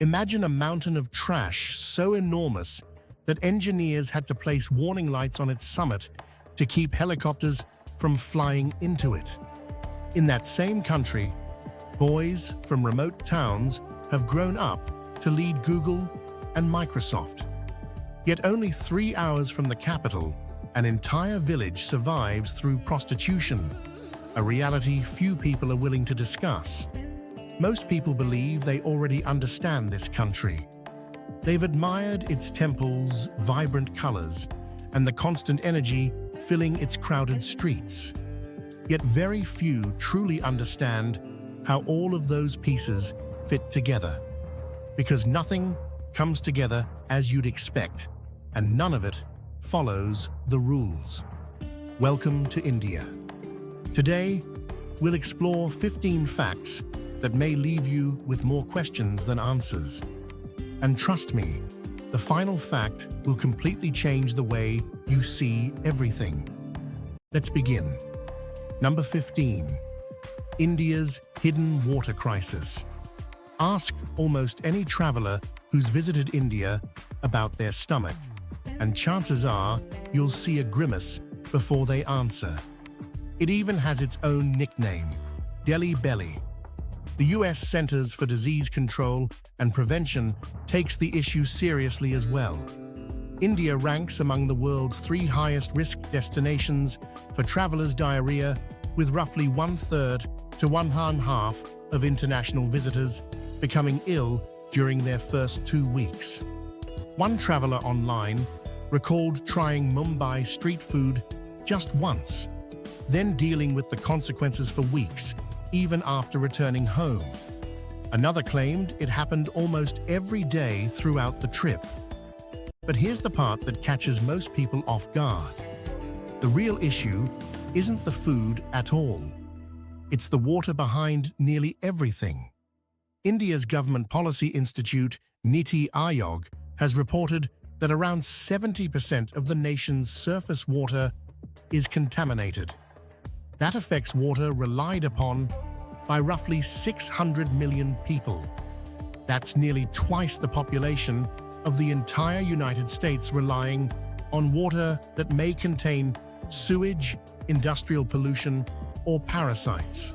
Imagine a mountain of trash so enormous that engineers had to place warning lights on its summit to keep helicopters from flying into it. In that same country, boys from remote towns have grown up to lead Google and Microsoft. Yet only 3 hours from the capital, an entire village survives through prostitution, a reality few people are willing to discuss. Most people believe they already understand this country. They've admired its temples' vibrant colors and the constant energy filling its crowded streets. Yet very few truly understand how all of those pieces fit together. Because nothing comes together as you'd expect, and none of it follows the rules. Welcome to India. Today, we'll explore 15 facts that may leave you with more questions than answers. And trust me, the final fact will completely change the way you see everything. Let's begin. Number 15. India's hidden water crisis. Ask almost any traveler who's visited India about their stomach, and chances are you'll see a grimace before they answer. It even has its own nickname, Delhi Belly. The US Centers for Disease Control and Prevention takes the issue seriously as well. India ranks among the world's 3 highest risk destinations for travelers' diarrhea, with roughly 1/3 to 1.5 of international visitors becoming ill during their first 2 weeks. One traveler online recalled trying Mumbai street food just once, then dealing with the consequences for weeks, even after returning home. Another claimed it happened almost every day throughout the trip. But here's the part that catches most people off guard. The real issue isn't the food at all. It's the water behind nearly everything. India's Government Policy Institute, Niti Aayog, has reported that around 70% of the nation's surface water is contaminated. That affects water relied upon by roughly 600 million people. That's nearly twice the population of the entire United States relying on water that may contain sewage, industrial pollution, or parasites.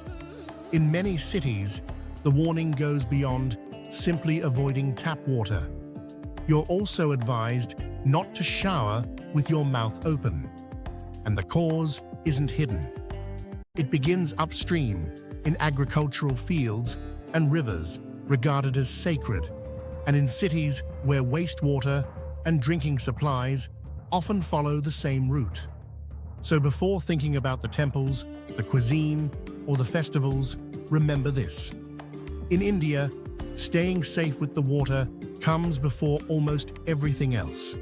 In many cities, the warning goes beyond simply avoiding tap water. You're also advised not to shower with your mouth open. And the cause isn't hidden. It begins upstream in agricultural fields and rivers regarded as sacred, and in cities where wastewater and drinking supplies often follow the same route. So before thinking about the temples, the cuisine, or the festivals, remember this. In India, staying safe with the water comes before almost everything else.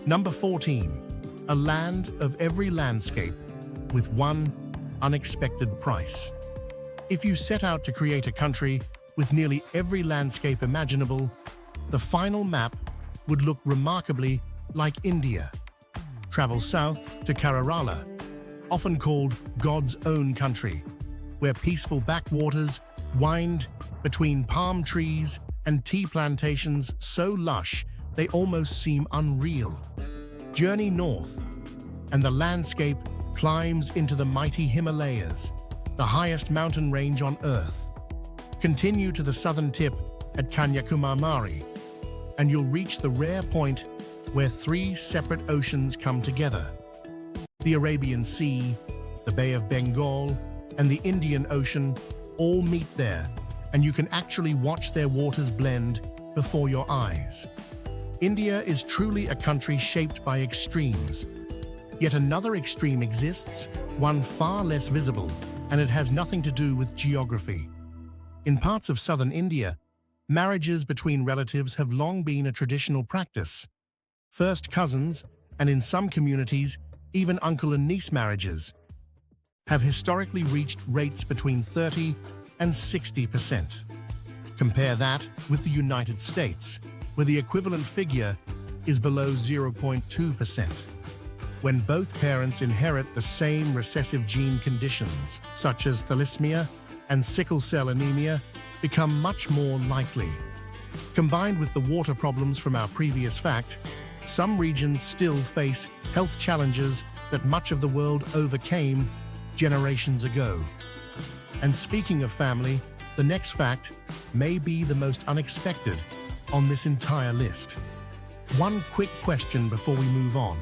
Number 14. A land of every landscape with one unexpected price. If you set out to create a country with nearly every landscape imaginable, the final map would look remarkably like India. Travel south to Kerala, often called God's own country, where peaceful backwaters wind between palm trees and tea plantations so lush they almost seem unreal. Journey north, and the landscape climbs into the mighty Himalayas, the highest mountain range on Earth. Continue to the southern tip at Kanyakumari, and you'll reach the rare point where 3 separate oceans come together. The Arabian Sea, the Bay of Bengal, and the Indian Ocean all meet there, and you can actually watch their waters blend before your eyes. India is truly a country shaped by extremes. Yet another extreme exists, one far less visible, and it has nothing to do with geography. In parts of southern India, marriages between relatives have long been a traditional practice. First cousins, and in some communities, even uncle and niece marriages, have historically reached rates between 30 and 60%. Compare that with the United States, where the equivalent figure is below 0.2%. When both parents inherit the same recessive gene conditions, such as thalassemia and sickle cell anemia, become much more likely. Combined with the water problems from our previous fact, some regions still face health challenges that much of the world overcame generations ago. And speaking of family, the next fact may be the most unexpected on this entire list. One quick question before we move on.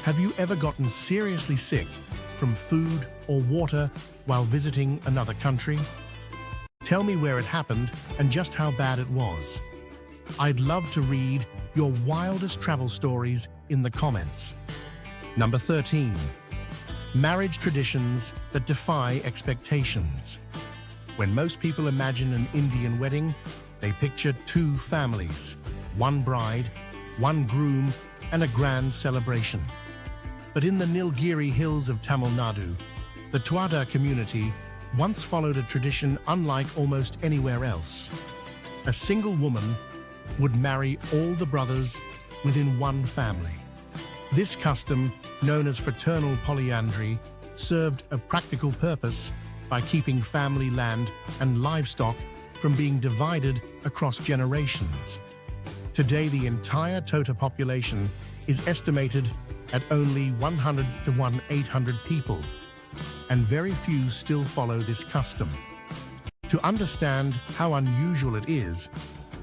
Have you ever gotten seriously sick from food or water while visiting another country? Tell me where it happened and just how bad it was. I'd love to read your wildest travel stories in the comments. Number 13. Marriage traditions that defy expectations. When most people imagine an Indian wedding, they picture two families, one bride, one groom, and a grand celebration. But in the Nilgiri hills of Tamil Nadu, the Tuada community once followed a tradition unlike almost anywhere else. A single woman would marry all the brothers within one family. This custom, known as fraternal polyandry, served a practical purpose by keeping family land and livestock from being divided across generations. Today, the entire Tota population is estimated at only 100 to 1,800 people, and very few still follow this custom. To understand how unusual it is,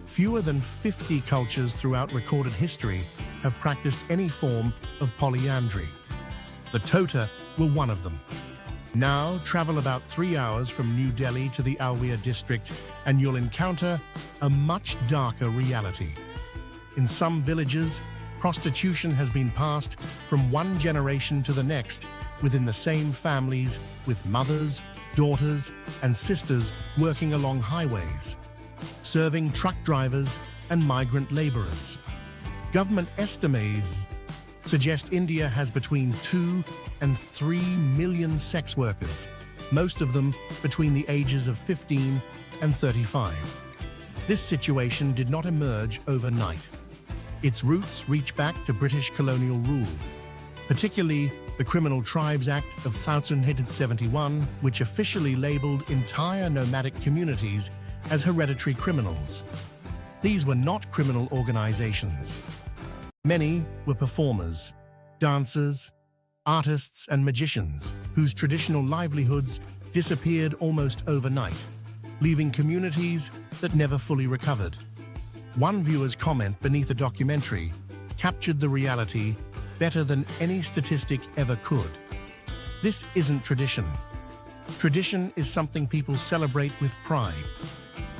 fewer than 50 cultures throughout recorded history have practiced any form of polyandry. The Tota were one of them. Now, travel about 3 hours from New Delhi to the Alweer district, and you'll encounter a much darker reality. In some villages, prostitution has been passed from one generation to the next within the same families, with mothers, daughters, and sisters working along highways, serving truck drivers and migrant laborers. Government estimates suggest India has between 2 and 3 million sex workers, most of them between the ages of 15 and 35. This situation did not emerge overnight. Its roots reach back to British colonial rule, particularly the Criminal Tribes Act of 1871, which officially labeled entire nomadic communities as hereditary criminals. These were not criminal organizations. Many were performers, dancers, artists, and magicians whose traditional livelihoods disappeared almost overnight, leaving communities that never fully recovered. One viewer's comment beneath a documentary captured the reality better than any statistic ever could. This isn't tradition. Tradition is something people celebrate with pride.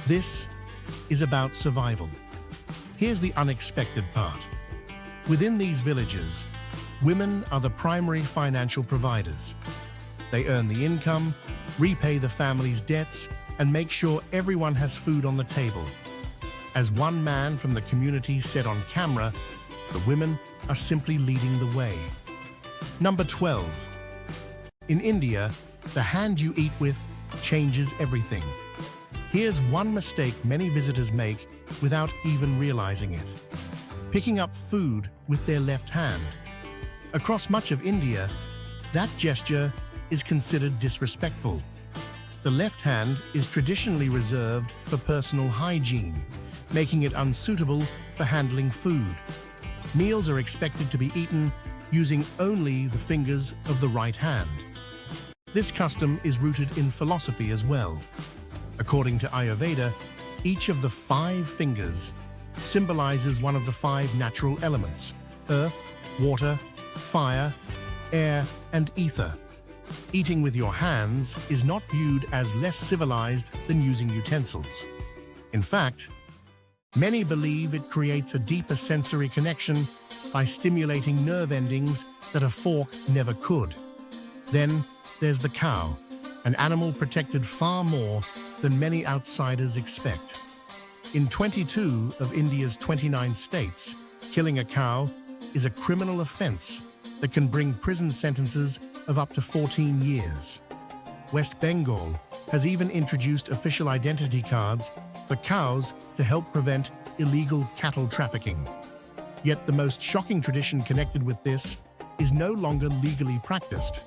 This is about survival. Here's the unexpected part. Within these villages, women are the primary financial providers. They earn the income, repay the family's debts, and make sure everyone has food on the table. As one man from the community said on camera, the women are simply leading the way. Number 12. In India, the hand you eat with changes everything. Here's one mistake many visitors make without even realizing it: picking up food with their left hand. Across much of India, that gesture is considered disrespectful. The left hand is traditionally reserved for personal hygiene, making it unsuitable for handling food. Meals are expected to be eaten using only the fingers of the right hand. This custom is rooted in philosophy as well. According to Ayurveda, each of the 5 fingers symbolizes one of the 5 natural elements: earth, water, fire, air, and ether. Eating with your hands is not viewed as less civilized than using utensils. In fact, many believe it creates a deeper sensory connection by stimulating nerve endings that a fork never could. Then there's the cow, an animal protected far more than many outsiders expect. In 22 of India's 29 states, killing a cow is a criminal offense that can bring prison sentences of up to 14 years. West Bengal has even introduced official identity cards for cows to help prevent illegal cattle trafficking. Yet the most shocking tradition connected with this is no longer legally practiced.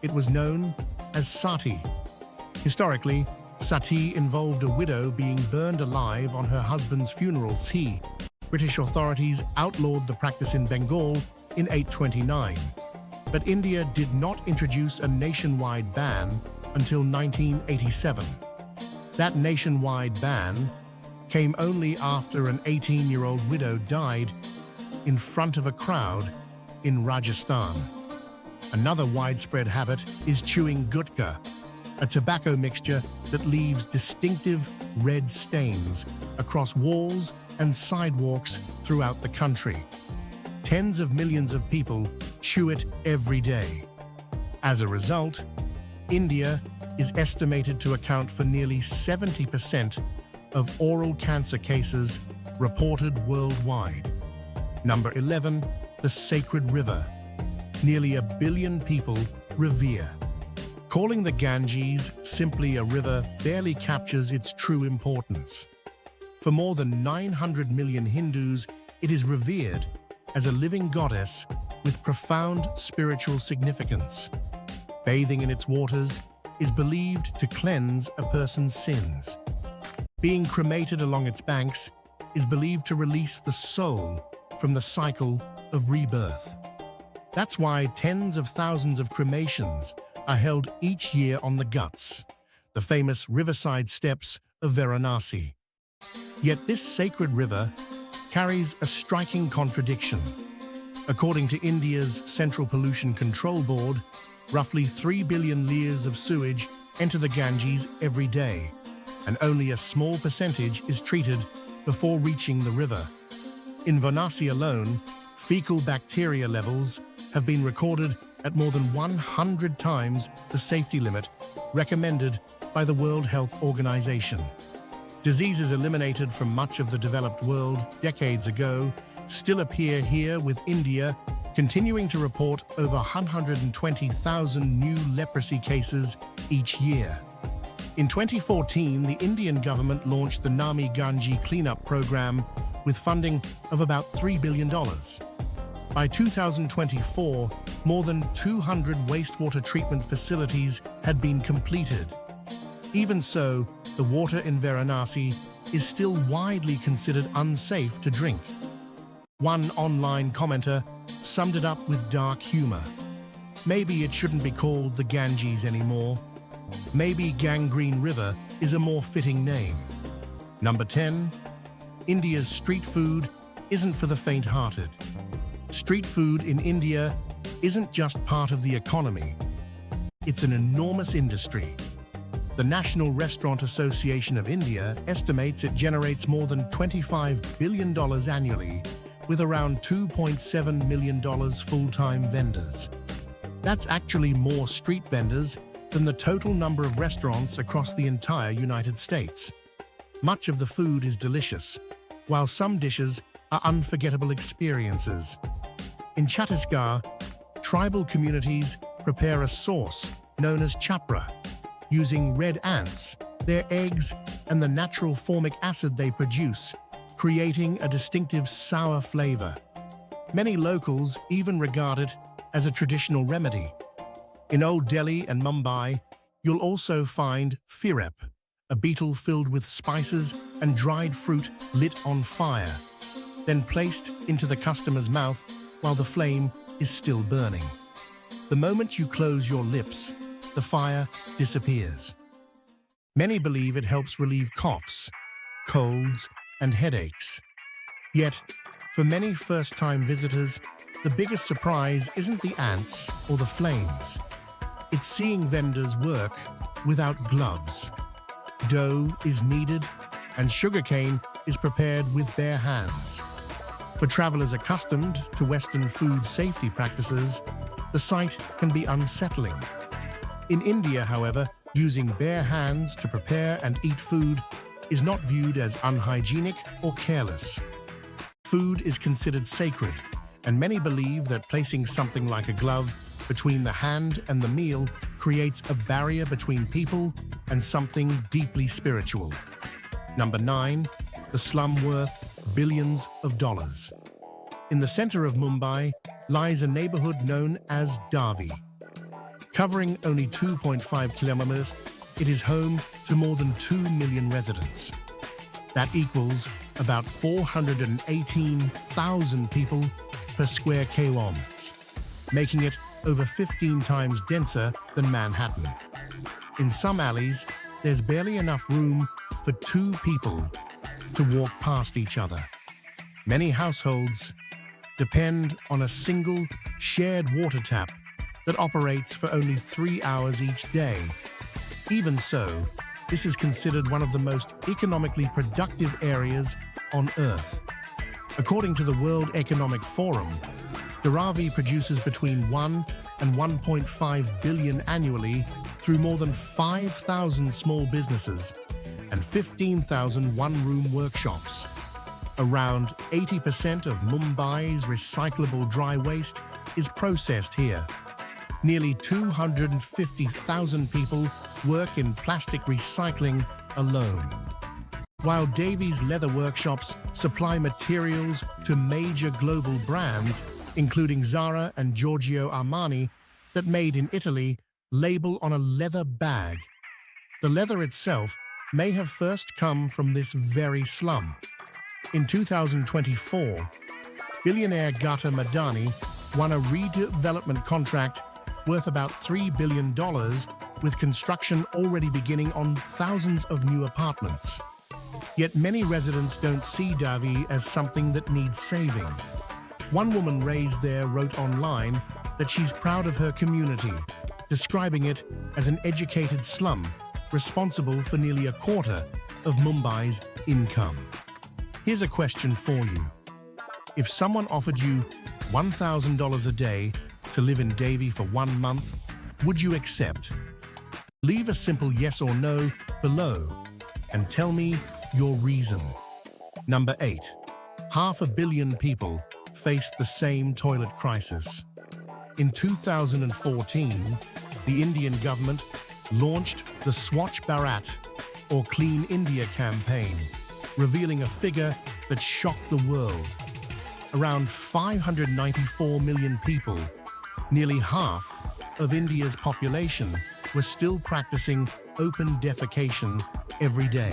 It was known as sati. Historically, Sati involved a widow being burned alive on her husband's funeral. British authorities outlawed the practice in Bengal in 829, but India did not introduce a nationwide ban until 1987. That nationwide ban came only after an 18-year-old widow died in front of a crowd in Rajasthan. Another widespread habit is chewing gutka, a tobacco mixture that leaves distinctive red stains across walls and sidewalks throughout the country. Tens of millions of people chew it every day. As a result, India is estimated to account for nearly 70% of oral cancer cases reported worldwide. Number 11, the sacred river. Nearly 1 billion people revere. Calling the Ganges simply a river barely captures its true importance. For more than 900 million Hindus, it is revered as a living goddess with profound spiritual significance. Bathing in its waters is believed to cleanse a person's sins. Being cremated along its banks is believed to release the soul from the cycle of rebirth. That's why tens of thousands of cremations are held each year on the Ghats, the famous riverside steps of Varanasi. Yet this sacred river carries a striking contradiction. According to India's Central Pollution Control Board, roughly 3 billion litres of sewage enter the Ganges every day, and only a small percentage is treated before reaching the river. In Varanasi alone, fecal bacteria levels have been recorded at more than 100 times the safety limit recommended by the World Health Organization. Diseases eliminated from much of the developed world decades ago still appear here, with India continuing to report over 120,000 new leprosy cases each year. In 2014, the Indian government launched the Nami Gange cleanup program with funding of about $3 billion. By 2024, more than 200 wastewater treatment facilities had been completed. Even so, the water in Varanasi is still widely considered unsafe to drink. One online commenter summed it up with dark humor. Maybe it shouldn't be called the Ganges anymore. Maybe Gangrene River is a more fitting name. Number 10. India's street food isn't for the faint-hearted. Street food in India isn't just part of the economy. It's an enormous industry. The National Restaurant Association of India estimates it generates more than $25 billion annually, with around $2.7 million full-time vendors. That's actually more street vendors than the total number of restaurants across the entire United States. Much of the food is delicious, while some dishes are unforgettable experiences. In Chhattisgarh, tribal communities prepare a sauce known as chapra, using red ants, their eggs, and the natural formic acid they produce, creating a distinctive sour flavor. Many locals even regard it as a traditional remedy. In Old Delhi and Mumbai, you'll also find firep, a beetle filled with spices and dried fruit lit on fire, then placed into the customer's mouth while the flame is still burning. The moment you close your lips, the fire disappears. Many believe it helps relieve coughs, colds, and headaches. Yet, for many first-time visitors, the biggest surprise isn't the ants or the flames. It's seeing vendors work without gloves. Dough is kneaded, and sugarcane is prepared with bare hands. For travelers accustomed to Western food safety practices, the sight can be unsettling. In India, however, using bare hands to prepare and eat food is not viewed as unhygienic or careless. Food is considered sacred, and many believe that placing something like a glove between the hand and the meal creates a barrier between people and something deeply spiritual. Number 9. The slum worth billions of dollars. In the center of Mumbai lies a neighborhood known as Dharavi. Covering only 2.5 kilometers, it is home to more than 2 million residents. That equals about 418,000 people per square kilometers, making it over 15 times denser than Manhattan. In some alleys, there's barely enough room for 2 people to walk past each other. Many households depend on a single shared water tap that operates for only 3 hours each day. Even so, this is considered one of the most economically productive areas on Earth. According to the World Economic Forum, Dharavi produces between 1 and 1.5 billion annually through more than 5,000 small businesses and 15,000 one-room workshops. Around 80% of Mumbai's recyclable dry waste is processed here. Nearly 250,000 people work in plastic recycling alone. While Davies leather workshops supply materials to major global brands, including Zara and Giorgio Armani, that made in Italy label on a leather bag. The leather itself may have first come from this very slum. In 2024, billionaire Gata Madani won a redevelopment contract worth about $3 billion, with construction already beginning on thousands of new apartments. Yet many residents don't see Dharavi as something that needs saving. One woman raised there wrote online that she's proud of her community, describing it as an educated slum responsible for nearly a quarter of Mumbai's income. Here's a question for you. If someone offered you $1,000 a day to live in Dharavi for 1 month, would you accept? Leave a simple yes or no below and tell me your reason. Number 8. 500 million people face the same toilet crisis. In 2014, the Indian government launched the Swachh Bharat, or Clean India campaign, revealing a figure that shocked the world. Around 594 million people, nearly half of India's population, were still practicing open defecation every day.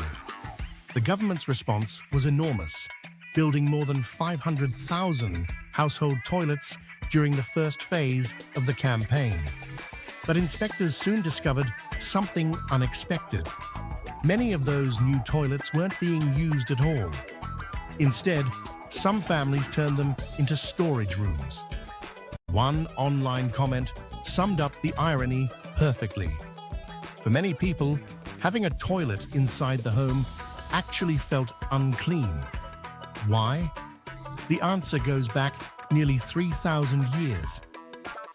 The government's response was enormous, building more than 500,000 household toilets during the first phase of the campaign. But inspectors soon discovered something unexpected. Many of those new toilets weren't being used at all. Instead, some families turned them into storage rooms. One online comment summed up the irony perfectly. For many people, having a toilet inside the home actually felt unclean. Why? The answer goes back nearly 3,000 years.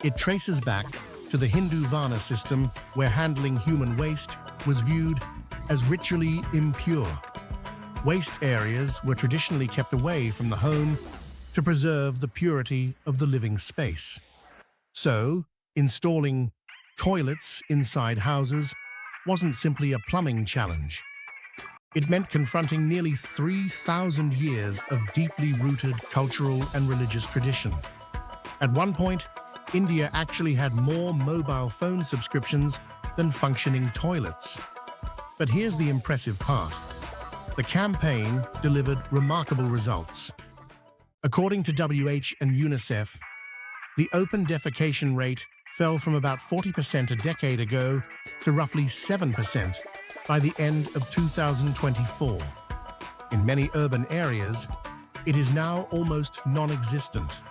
It traces back to the Hindu Varna system, where handling human waste was viewed as ritually impure. Waste areas were traditionally kept away from the home to preserve the purity of the living space. So, installing toilets inside houses wasn't simply a plumbing challenge. It meant confronting nearly 3,000 years of deeply rooted cultural and religious tradition. At one point, India actually had more mobile phone subscriptions than functioning toilets. But here's the impressive part. The campaign delivered remarkable results. According to WH and UNICEF, the open defecation rate fell from about 40% a decade ago to roughly 7% by the end of 2024. In many urban areas, it is now almost non-existent.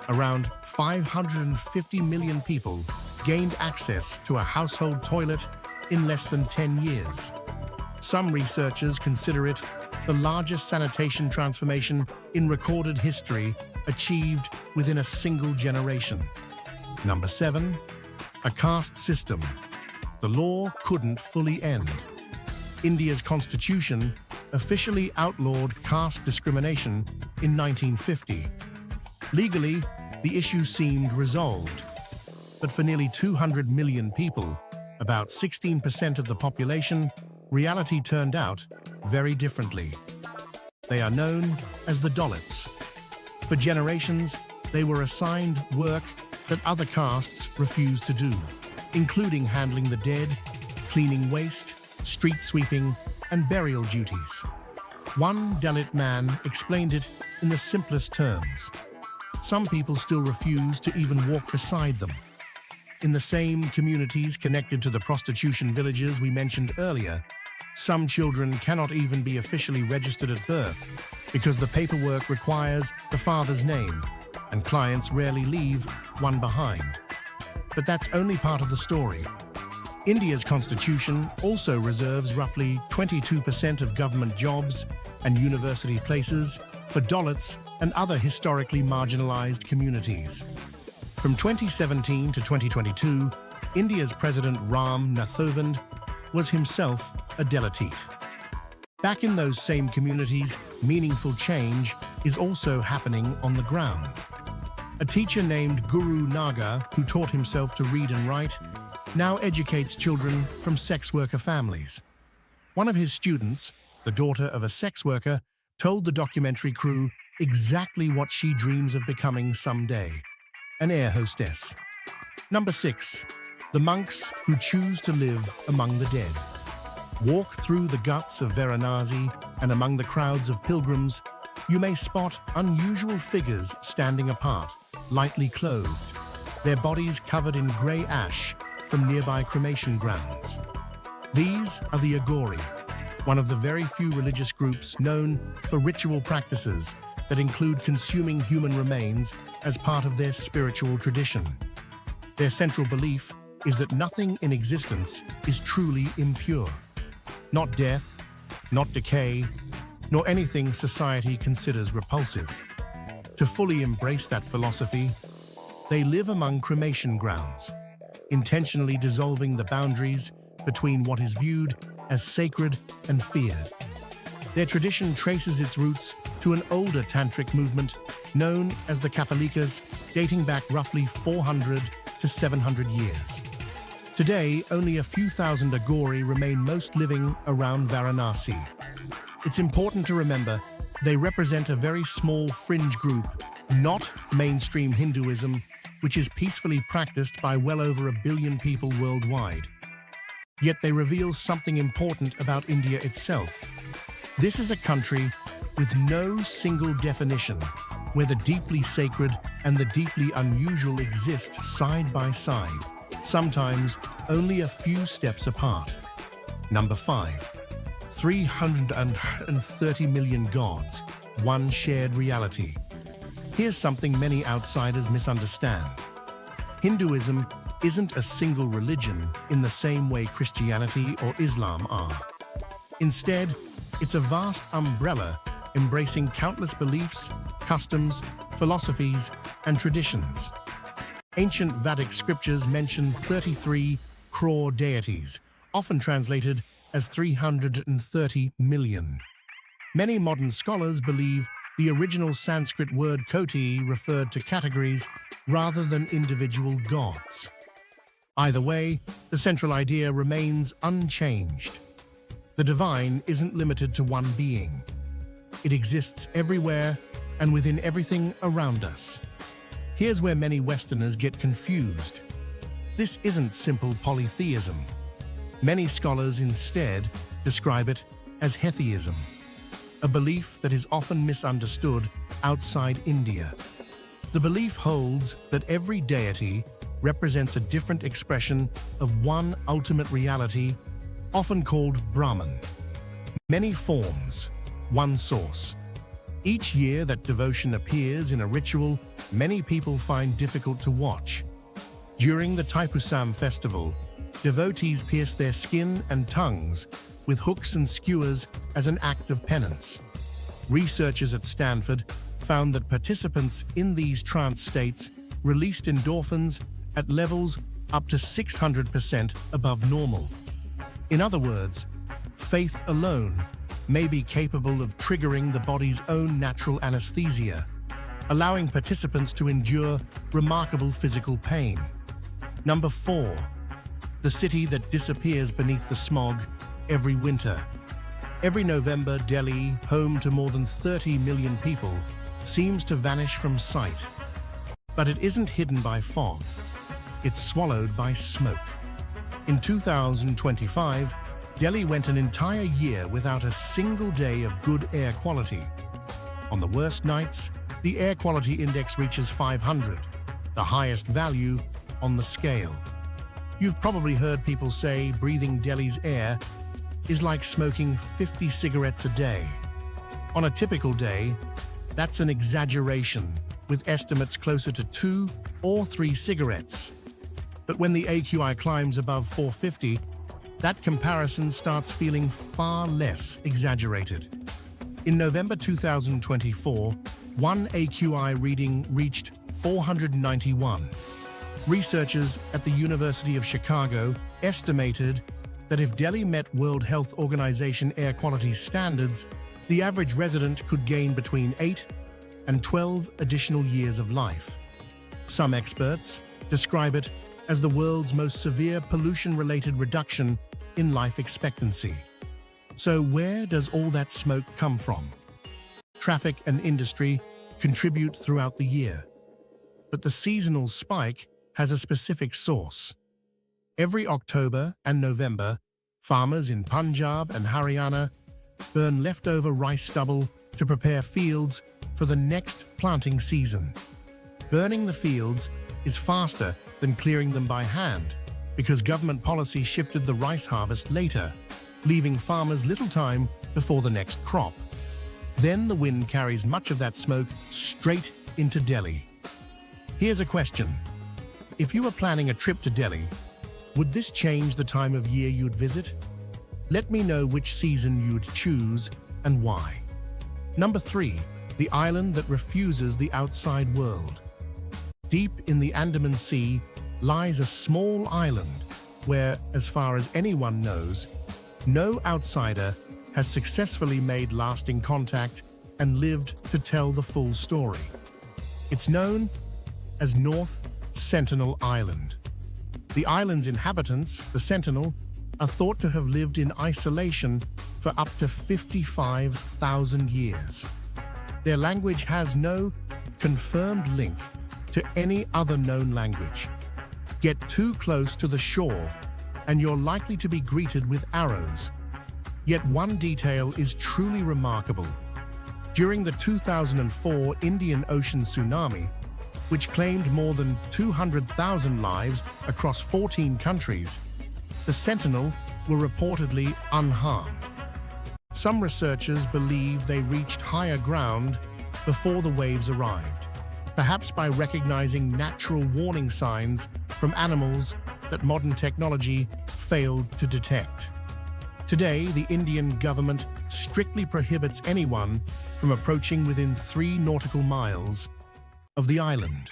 Around 550 million people gained access to a household toilet in less than 10 years. Some researchers consider it the largest sanitation transformation in recorded history achieved within a single generation. Number 7. A caste system. The law couldn't fully end. India's constitution officially outlawed caste discrimination in 1950. Legally, the issue seemed resolved. But for nearly 200 million people, about 16% of the population, reality turned out very differently. They are known as the Dalits. For generations, they were assigned work that other castes refused to do, including handling the dead, cleaning waste, street sweeping, and burial duties. One Dalit man explained it in the simplest terms. Some people still refuse to even walk beside them. In the same communities connected to the prostitution villages we mentioned earlier, some children cannot even be officially registered at birth because the paperwork requires the father's name, and clients rarely leave one behind. But that's only part of the story. India's constitution also reserves roughly 22% of government jobs and university places for Dalits and other historically marginalized communities. From 2017 to 2022, India's President Ram Nath Kovind was himself a Dalit. Back in those same communities, meaningful change is also happening on the ground. A teacher named Guru Naga, who taught himself to read and write, now educates children from sex worker families. One of his students, the daughter of a sex worker, told the documentary crew exactly what she dreams of becoming someday: an air hostess. Number 6. The monks who choose to live among the dead. Walk through the guts of Varanasi, and among the crowds of pilgrims, you may spot unusual figures standing apart, lightly clothed, their bodies covered in grey ash from nearby cremation grounds. These are the Aghori, one of the very few religious groups known for ritual practices that include consuming human remains as part of their spiritual tradition. Their central belief is that nothing in existence is truly impure. Not death, not decay, nor anything society considers repulsive. To fully embrace that philosophy, they live among cremation grounds, intentionally dissolving the boundaries between what is viewed as sacred and feared. Their tradition traces its roots to an older tantric movement known as the Kapalikas, dating back roughly 400 to 700 years. Today, only a few thousand Aghori remain, most living around Varanasi. It's important to remember they represent a very small fringe group, not mainstream Hinduism, which is peacefully practiced by well over 1 billion people worldwide. Yet they reveal something important about India itself. This is a country with no single definition, where the deeply sacred and the deeply unusual exist side by side, sometimes only a few steps apart. Number 5. 330 million gods, one shared reality. Here's something many outsiders misunderstand. Hinduism isn't a single religion in the same way Christianity or Islam are. Instead, it's a vast umbrella embracing countless beliefs, customs, philosophies, and traditions. Ancient Vedic scriptures mention 33 crore deities, often translated as 330 million. Many modern scholars believe the original Sanskrit word koti referred to categories rather than individual gods. Either way, the central idea remains unchanged. The divine isn't limited to one being. It exists everywhere and within everything around us. Here's where many Westerners get confused. This isn't simple polytheism. Many scholars instead describe it as hetheism, a belief that is often misunderstood outside India. The belief holds that every deity represents a different expression of one ultimate reality, often called Brahman. Many forms, one source. Each year that devotion appears in a ritual, many people find difficult to watch. During the Taipusam festival, devotees pierce their skin and tongues with hooks and skewers as an act of penance. Researchers at Stanford found that participants in these trance states released endorphins at levels up to 600% above normal. In other words, faith alone may be capable of triggering the body's own natural anesthesia, allowing participants to endure remarkable physical pain. Number 4. The city that disappears beneath the smog every winter. Every November, Delhi, home to more than 30 million people, seems to vanish from sight. But it isn't hidden by fog. It's swallowed by smoke. In 2025, Delhi went an entire year without a single day of good air quality. On the worst nights, the air quality index reaches 500, the highest value on the scale. You've probably heard people say breathing Delhi's air is like smoking 50 cigarettes a day. On a typical day, that's an exaggeration, with estimates closer to 2 or 3 cigarettes. But when the AQI climbs above 450, that comparison starts feeling far less exaggerated. In November 2024, one AQI reading reached 491. Researchers at the University of Chicago estimated that if Delhi met World Health Organization air quality standards, the average resident could gain between 8 and 12 additional years of life. Some experts describe it as the world's most severe pollution-related reduction in life expectancy. So where does all that smoke come from? Traffic and industry contribute throughout the year, but the seasonal spike has a specific source. Every October and November, farmers in Punjab and Haryana burn leftover rice stubble to prepare fields for the next planting season. Burning the fields is faster than clearing them by hand because government policy shifted the rice harvest later, leaving farmers little time before the next crop. Then the wind carries much of that smoke straight into Delhi. Here's a question. If you were planning a trip to Delhi, would this change the time of year you'd visit? Let me know which season you'd choose and why. Number 3, the island that refuses the outside world. Deep in the Andaman Sea lies a small island where, as far as anyone knows, no outsider has successfully made lasting contact and lived to tell the full story. It's known as North Sentinel Island. The island's inhabitants, the Sentinel, are thought to have lived in isolation for up to 55,000 years. Their language has no confirmed link to any other known language. Get too close to the shore, and you're likely to be greeted with arrows. Yet one detail is truly remarkable. During the 2004 Indian Ocean tsunami, which claimed more than 200,000 lives across 14 countries, the Sentinel were reportedly unharmed. Some researchers believe they reached higher ground before the waves arrived, perhaps by recognizing natural warning signs from animals that modern technology failed to detect. Today, the Indian government strictly prohibits anyone from approaching within 3 nautical miles of the island.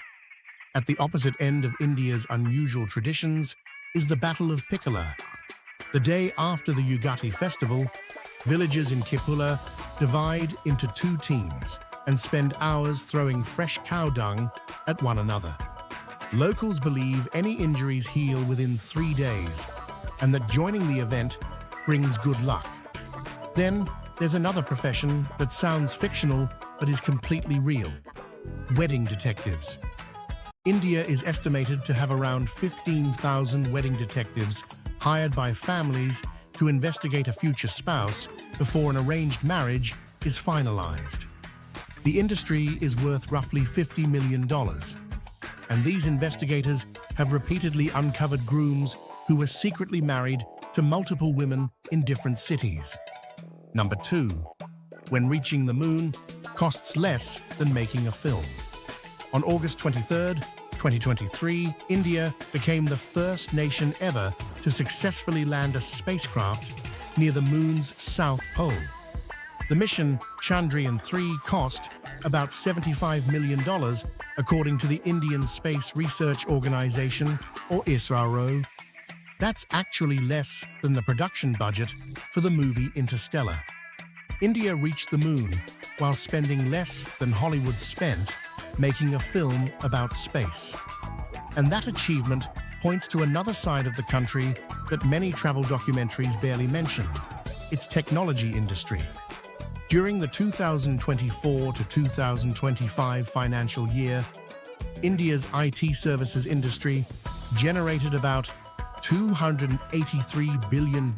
At the opposite end of India's unusual traditions is the Battle of Pikula. The day after the Ugadi festival, villagers in Kipula divide into 2 teams and spend hours throwing fresh cow dung at one another. Locals believe any injuries heal within 3 days, and that joining the event brings good luck. Then, there's another profession that sounds fictional but is completely real: wedding detectives. India is estimated to have around 15,000 wedding detectives hired by families to investigate a future spouse before an arranged marriage is finalized. The industry is worth roughly $50 million, and these investigators have repeatedly uncovered grooms who were secretly married to multiple women in different cities. Number 2, when reaching the moon costs less than making a film. On August 23, 2023, India became the first nation ever to successfully land a spacecraft near the moon's south pole. The mission, Chandrayaan-3, cost about $75 million, according to the Indian Space Research Organization, or ISRO. That's actually less than the production budget for the movie Interstellar. India reached the moon while spending less than Hollywood spent making a film about space. And that achievement points to another side of the country that many travel documentaries barely mention: its technology industry. During the 2024 to 2025 financial year, India's IT services industry generated about $283 billion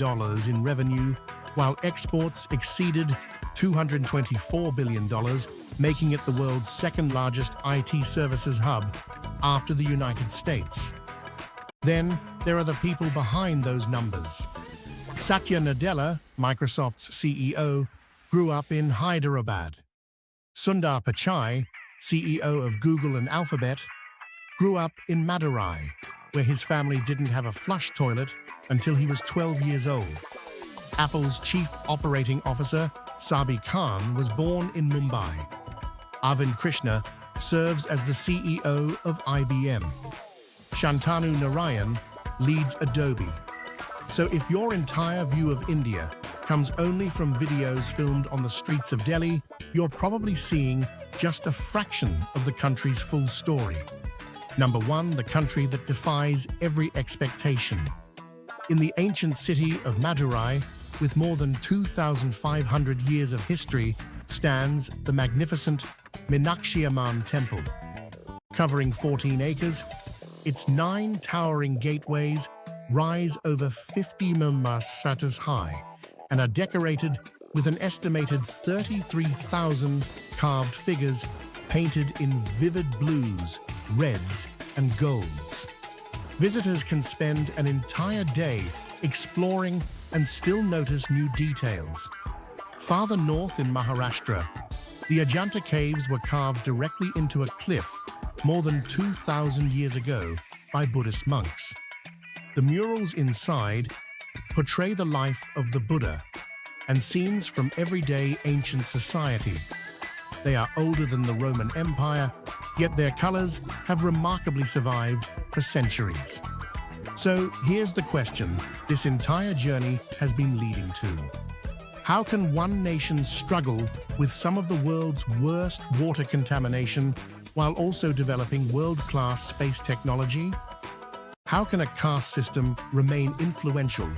in revenue, while exports exceeded $224 billion, making it the world's second-largest IT services hub after the United States. Then, there are the people behind those numbers. Satya Nadella, Microsoft's CEO, grew up in Hyderabad. Sundar Pichai, CEO of Google and Alphabet, grew up in Madurai, where his family didn't have a flush toilet until he was 12 years old. Apple's chief operating officer, Sabi Khan, was born in Mumbai. Arvind Krishna serves as the CEO of IBM. Shantanu Narayan leads Adobe. So if your entire view of India comes only from videos filmed on the streets of Delhi, you're probably seeing just a fraction of the country's full story. Number 1, the country that defies every expectation. In the ancient city of Madurai, with more than 2,500 years of history, stands the magnificent Meenakshi Amman Temple. Covering 14 acres, its 9 towering gateways rise over 50 meters high and are decorated with an estimated 33,000 carved figures painted in vivid blues, reds, and golds. Visitors can spend an entire day exploring and still notice new details. Farther north in Maharashtra, the Ajanta caves were carved directly into a cliff more than 2,000 years ago by Buddhist monks. The murals inside portray the life of the Buddha and scenes from everyday ancient society. They are older than the Roman Empire, yet their colors have remarkably survived for centuries. So here's the question this entire journey has been leading to. How can one nation struggle with some of the world's worst water contamination while also developing world-class space technology? How can a caste system remain influential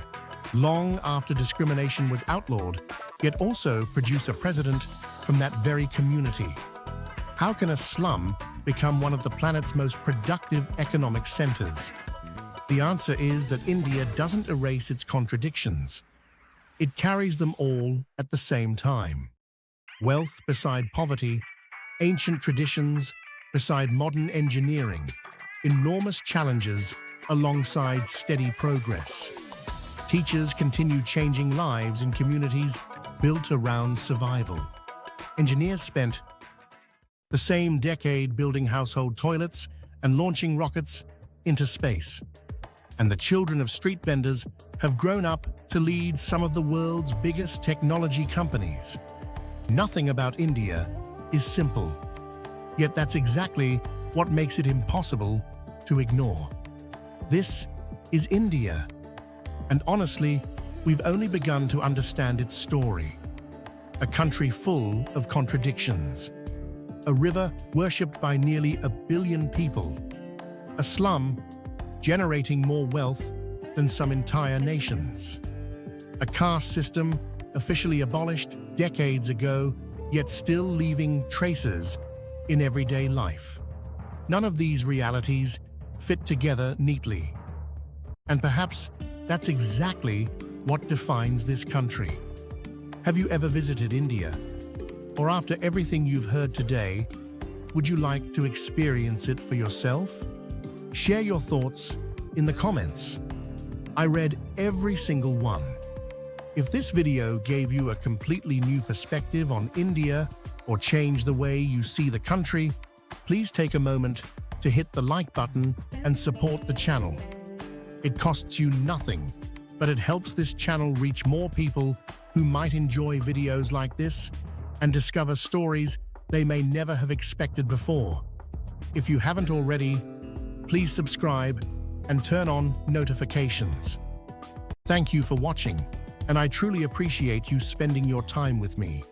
long after discrimination was outlawed, yet also produce a president from that very community? How can a slum become one of the planet's most productive economic centers? The answer is that India doesn't erase its contradictions. It carries them all at the same time. Wealth beside poverty, ancient traditions beside modern engineering, enormous challenges alongside steady progress. Teachers continue changing lives in communities built around survival. Engineers spent the same decade building household toilets and launching rockets into space. And the children of street vendors have grown up to lead some of the world's biggest technology companies. Nothing about India is simple. Yet that's exactly what makes it impossible to ignore. This is India. And honestly, we've only begun to understand its story. A country full of contradictions. A river worshipped by nearly 1 billion people. A slum generating more wealth than some entire nations. A caste system officially abolished decades ago, yet still leaving traces in everyday life. None of these realities fit together neatly. And perhaps that's exactly what defines this country. Have you ever visited India? Or after everything you've heard today, would you like to experience it for yourself? Share your thoughts in the comments. I read every single one. If this video gave you a completely new perspective on India or changed the way you see the country, please take a moment to hit the like button and support the channel. It costs you nothing, but it helps this channel reach more people who might enjoy videos like this and discover stories they may never have expected before. If you haven't already, please subscribe and turn on notifications. Thank you for watching, and I truly appreciate you spending your time with me.